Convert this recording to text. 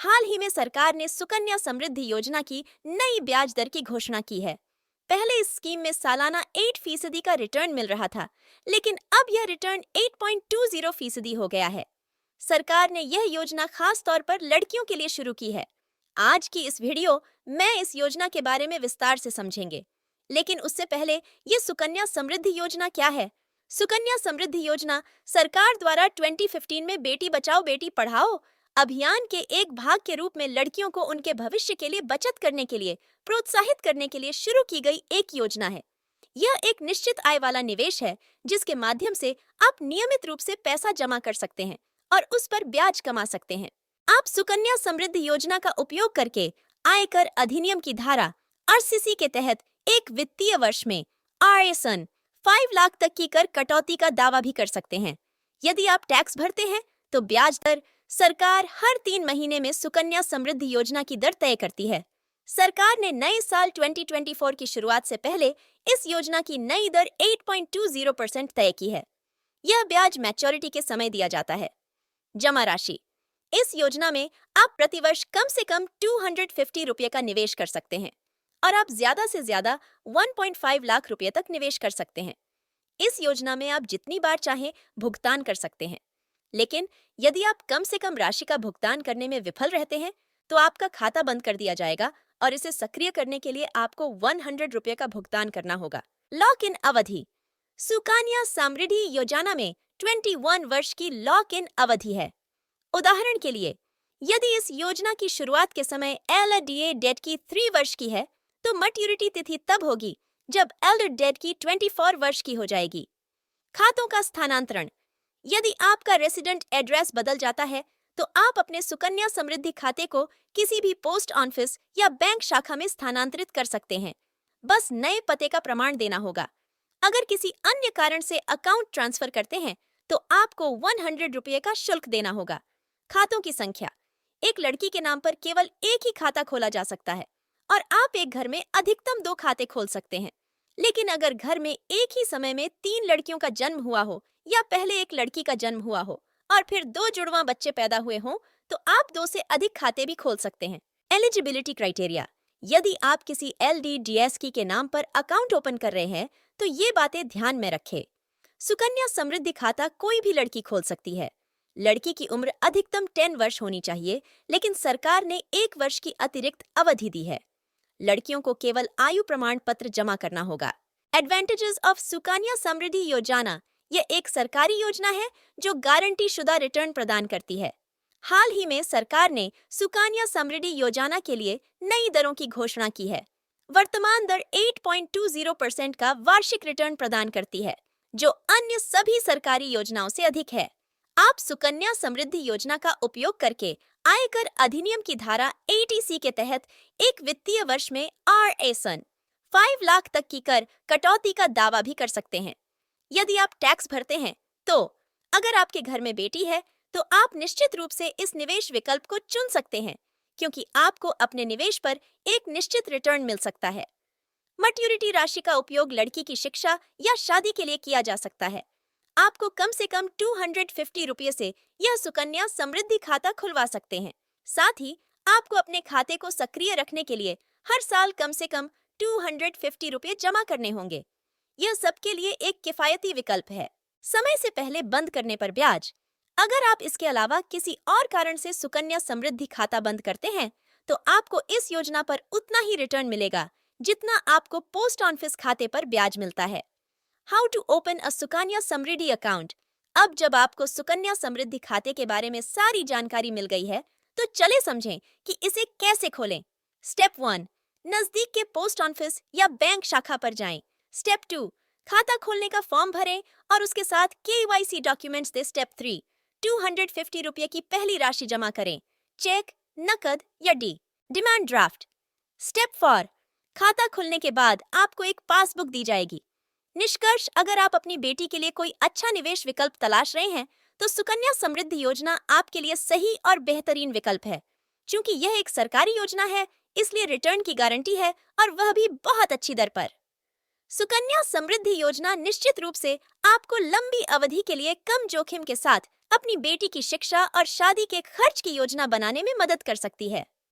हाल ही में सरकार ने सुकन्या समृद्धि योजना की नई ब्याज दर की घोषणा की है। पहले इस स्कीम में सालाना 8% का रिटर्न मिल रहा था, लेकिन अब यह रिटर्न 8.20% हो गया है। सरकार ने यह योजना खास तौर पर लड़कियों के लिए शुरू की है। आज की इस वीडियो में इस योजना के बारे में विस्तार से समझेंगे। लेकिन उससे पहले ये सुकन्या समृद्धि योजना क्या है? सुकन्या समृद्धि योजना सरकार द्वारा 2015 में बेटी बचाओ बेटी पढ़ाओ अभियान के एक भाग के रूप में लड़कियों को उनके भविष्य के लिए बचत करने के लिए प्रोत्साहित करने के लिए शुरू की गई एक योजना है। यह एक निश्चित आय वाला निवेश है, जिसके माध्यम से आप नियमित रूप से पैसा जमा कर सकते हैं और उस पर ब्याज कमा सकते हैं। आप सुकन्या समृद्धि योजना का उपयोग करके आयकर अधिनियम की धारा आरसीसी के तहत एक वित्तीय वर्ष में आरएसन 5 लाख तक की कर कटौती का दावा भी कर सकते हैं। यदि आप टैक्स भरते हैं तो ब्याज दर सरकार हर 3 महीने में सुकन्या समृद्धि योजना की दर तय करती है। सरकार ने नए साल 2024 की शुरुआत से पहले इस योजना की नई दर 8.20% तय की है। यह ब्याज मैच्योरिटी के समय दिया जाता है। जमा राशि: इस योजना में आप प्रतिवर्ष कम से कम 250 रुपये का निवेश कर सकते हैं और आप ज्यादा से ज्यादा 1.5 लाख रुपये तक निवेश कर सकते हैं। इस योजना में आप जितनी बार चाहें भुगतान कर सकते हैं, लेकिन यदि आप कम से कम राशि का भुगतान करने में विफल रहते हैं तो आपका खाता बंद कर दिया जाएगा और इसे सक्रिय करने के लिए आपको 100 रुपये का भुगतान करना होगा। लॉक इन अवधि: सुकन्या समृद्धि योजना में 21 वर्ष की लॉक इन अवधि है। उदाहरण के लिए, यदि इस योजना की शुरुआत के समय एलडीए डेट की 3 वर्ष की है तो मैच्योरिटी तिथि तब होगी जब एल्डर डेट की 24 वर्ष की हो जाएगी। खातों का स्थानांतरण: यदि आपका रेसिडेंट एड्रेस बदल जाता है तो आप अपने सुकन्या समृद्धि खाते को किसी भी पोस्ट ऑफिस या बैंक शाखा में स्थानांतरित कर सकते हैं। बस नए पते का प्रमाण देना होगा। अगर किसी अन्य कारण से अकाउंट ट्रांसफर करते हैं तो आपको 100 रुपये का शुल्क देना होगा। खातों की संख्या: एक लड़की के नाम पर केवल एक ही खाता खोला जा सकता है और आप एक घर में अधिकतम 2 खाते खोल सकते हैं। लेकिन अगर घर में एक ही समय में 3 लड़कियों का जन्म हुआ हो या पहले एक लड़की का जन्म हुआ हो और फिर 2 जुड़वा बच्चे पैदा हुए हों तो आप 2 से अधिक खाते भी खोल सकते हैं। एलिजिबिलिटी क्राइटेरिया: यदि आप किसी एलडीडीएसकी के नाम पर अकाउंट ओपन कर रहे हैं तो ये बातें ध्यान में रखें। सुकन्या समृद्धि खाता कोई भी लड़की खोल सकती है। लड़की की उम्र अधिकतम 10 वर्ष होनी चाहिए, लेकिन सरकार ने 1 वर्ष की अतिरिक्त अवधि दी है। लड़कियों को केवल आयु प्रमाण पत्र जमा करना होगा। एडवांटेजेस ऑफ सुकन्या समृद्धि योजना: यह एक सरकारी योजना है जो गारंटी शुदा रिटर्न प्रदान करती है। हाल ही में सरकार ने सुकन्या समृद्धि योजना के लिए नई दरों की घोषणा की है। वर्तमान दर 8.20% का वार्षिक रिटर्न प्रदान करती है, जो अन्य सभी सरकारी योजनाओं से अधिक है। आप सुकन्या समृद्धि योजना का उपयोग करके आयकर अधिनियम की धारा 80C के तहत एक वित्तीय वर्ष में आरएसन 5 लाख तक की कर कटौती का दावा भी कर सकते हैं। यदि आप टैक्स भरते हैं तो अगर आपके घर में बेटी है तो आप निश्चित रूप से इस निवेश विकल्प को चुन सकते हैं, क्योंकि आपको अपने निवेश पर एक निश्चित रिटर्न मिल सकता है। मैच्योरिटी राशि का उपयोग लड़की की शिक्षा या शादी के लिए किया जा सकता है। आपको कम से कम 250 रुपये से यह सुकन्या समृद्धि खाता खुलवा सकते हैं। साथ ही आपको अपने खाते को सक्रिय रखने के लिए हर साल कम से कम 250 रुपये जमा करने होंगे। यह सबके लिए एक किफायती विकल्प है। समय से पहले बंद करने पर ब्याज: अगर आप इसके अलावा किसी और कारण से सुकन्या समृद्धि खाता बंद करते हैं तो आपको इस योजना पर उतना ही रिटर्न मिलेगा जितना आपको पोस्ट ऑफिस खाते पर ब्याज मिलता है। How to open a Sukanya Samriddhi account: अब जब आपको सुकन्या समृद्धि खाते के बारे में सारी जानकारी मिल गई है तो चले समझें कि इसे कैसे खोलें। स्टेप 1: नजदीक के पोस्ट ऑफिस या बैंक शाखा पर जाएं। स्टेप 2: खाता खोलने का फॉर्म भरें और उसके साथ केवाईसी डॉक्यूमेंट्स दें। स्टेप 3: 250 रुपये की पहली राशि जमा करें, चेक, नकद या डी। डिमांड ड्राफ्ट: स्टेप 4: खाता खुलने के बाद आपको एक पासबुक दी जाएगी। निष्कर्ष: अगर आप अपनी बेटी के लिए कोई अच्छा निवेश विकल्प तलाश रहे हैं तो सुकन्या समृद्धि योजना आपके लिए सही और बेहतरीन विकल्प है। क्योंकि यह एक सरकारी योजना है, इसलिए रिटर्न की गारंटी है और वह भी बहुत अच्छी दर पर। सुकन्या समृद्धि योजना निश्चित रूप से आपको लंबी अवधि के लिए कम जोखिम के साथ अपनी बेटी की शिक्षा और शादी के खर्च की योजना बनाने में मदद कर सकती है।